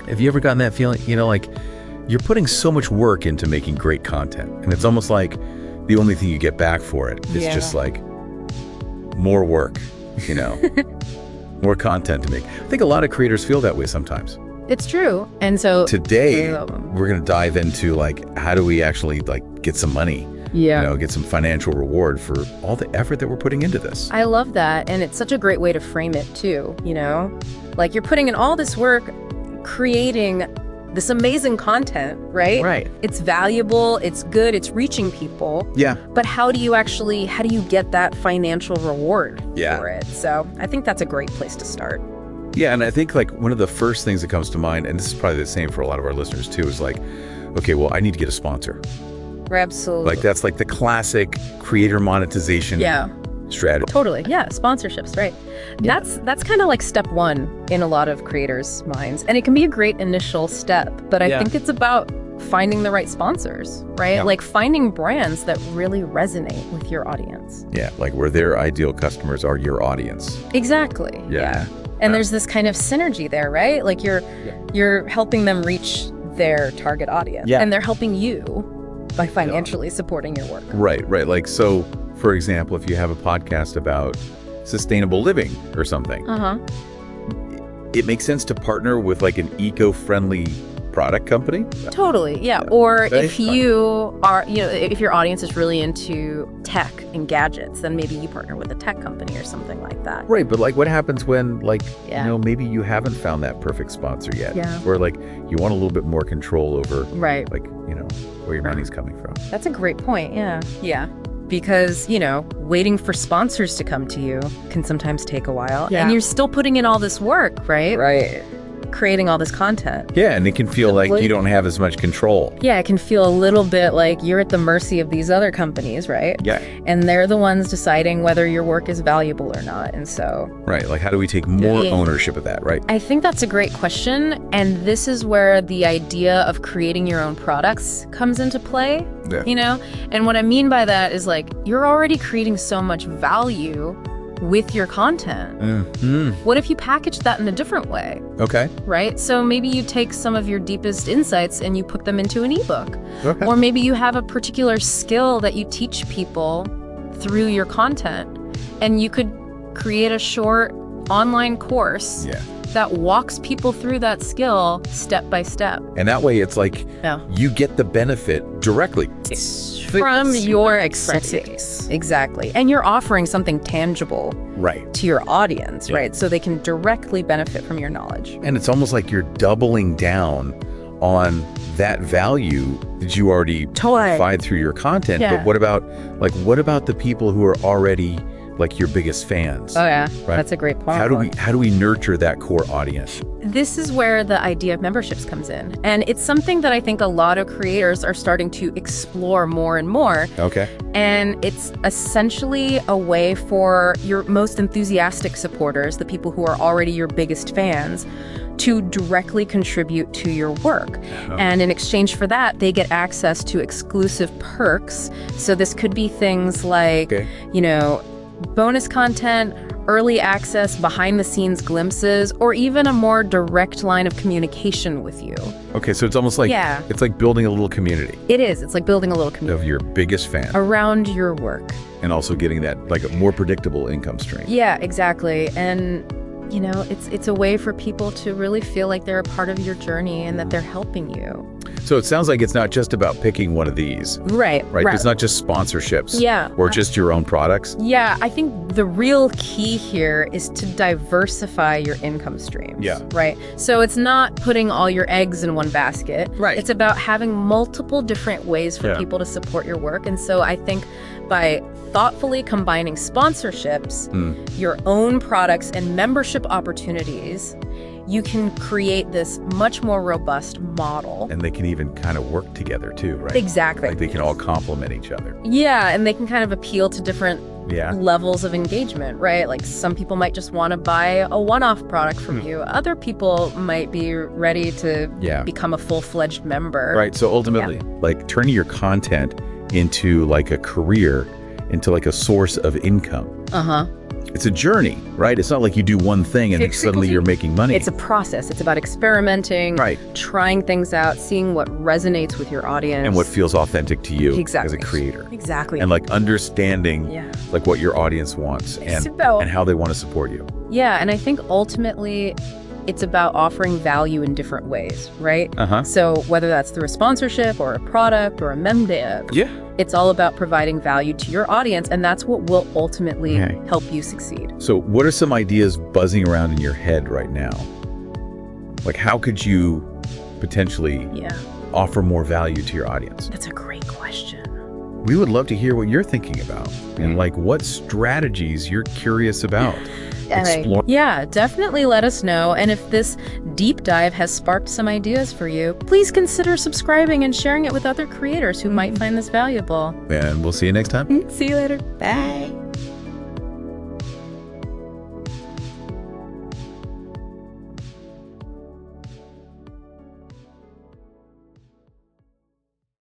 Have you ever gotten that feeling, like you're putting so much work into making great content, and it's almost like the only thing you get back for it is just like more work, more content to make. I think a lot of creators feel that way sometimes. It's true. And so today we're going to dive into like, how do we actually like get some money? Get some financial reward for all the effort that we're putting into this. I love that. And it's such a great way to frame it too, like you're putting in all this work, creating this amazing content, right? Right. It's valuable, it's good, it's reaching people. Yeah. But how do you get that financial reward for it? So I think that's a great place to start. Yeah, and I think like one of the first things that comes to mind, and this is probably the same for a lot of our listeners too, is like, okay, well, I need to get a sponsor. Absolutely. Like that's like the classic creator monetization strategy. Totally. Yeah, sponsorships, right. Yeah. That's kind of like step one in a lot of creators' minds. And it can be a great initial step, but I think it's about finding the right sponsors, right? Yeah. Like finding brands that really resonate with your audience. Yeah, like where their ideal customers are your audience. Exactly. Yeah. And there's this kind of synergy there, right? Like you're helping them reach their target audience. Yeah. And they're helping you by financially supporting your work. Right. Like, so for example, if you have a podcast about sustainable living or something, it makes sense to partner with like an eco-friendly product company. Totally. Yeah. Or if you are, if your audience is really into tech and gadgets, then maybe you partner with a tech company or something like that. Right. But like what happens when like, maybe you haven't found that perfect sponsor yet, or like you want a little bit more control over like, where your money's coming from. That's a great point. Yeah. Yeah. Because, waiting for sponsors to come to you can sometimes take a while. Yeah. And you're still putting in all this work, right? Right. Creating all this content. Yeah, and it can feel like you don't have as much control. Yeah, it can feel a little bit like you're at the mercy of these other companies, right? Yeah. And they're the ones deciding whether your work is valuable or not. And so... Right, like how do we take more ownership of that, right? I think that's a great question. And this is where the idea of creating your own products comes into play, And what I mean by that is like, you're already creating so much value with your content. What if you package that in a different way? Okay. Right? So maybe you take some of your deepest insights and you put them into an ebook. Okay. Or maybe you have a particular skill that you teach people through your content, and you could create a short online course that walks people through that skill step by step. And that way it's like you get the benefit directly from your expertise. Exactly. And you're offering something tangible to your audience, right? So they can directly benefit from your knowledge. And it's almost like you're doubling down on that value that you already provide through your content. But what about the people who are already like your biggest fans? Oh yeah, that's a great point. How do we nurture that core audience? This is where the idea of memberships comes in. And it's something that I think a lot of creators are starting to explore more and more. Okay. And it's essentially a way for your most enthusiastic supporters, the people who are already your biggest fans, to directly contribute to your work. And in exchange for that, they get access to exclusive perks. So this could be things like, bonus content, early access, behind-the-scenes glimpses, or even a more direct line of communication with you. Okay, so it's almost like it's like building a little community. It is. It's like building a little community of your biggest fan around your work, and also getting that like a more predictable income stream. Yeah, exactly. And it's a way for people to really feel like they're a part of your journey and that they're helping you. So it sounds like it's not just about picking one of these. Right. It's not just sponsorships. Or just your own products. Yeah, I think the real key here is to diversify your income streams. Yeah. Right. So it's not putting all your eggs in one basket. Right. It's about having multiple different ways for people to support your work. And so I think by thoughtfully combining sponsorships, your own products, and membership opportunities, you can create this much more robust model. And they can even kind of work together too, right? Exactly. Like they can all complement each other. Yeah, and they can kind of appeal to different levels of engagement, right? Like some people might just want to buy a one-off product from you. Other people might be ready to become a full-fledged member. Right, so ultimately, like turning your content into like a career, into like a source of income. It's a journey, right? It's not like you do one thing and then suddenly you're making money. It's a process. It's about experimenting, trying things out, seeing what resonates with your audience. And what feels authentic to you as a creator. Exactly. And like understanding like what your audience wants and how they want to support you. Yeah, and I think ultimately it's about offering value in different ways, right? So whether that's through a sponsorship or a product or a mem dev, it's all about providing value to your audience, and that's what will ultimately help you succeed. So what are some ideas buzzing around in your head right now? Like how could you potentially offer more value to your audience? That's a great question. We would love to hear what you're thinking about and like what strategies you're curious about. Explore. Yeah, definitely let us know. And if this deep dive has sparked some ideas for you, please consider subscribing and sharing it with other creators who might find this valuable. And we'll see you next time. See you later. Bye.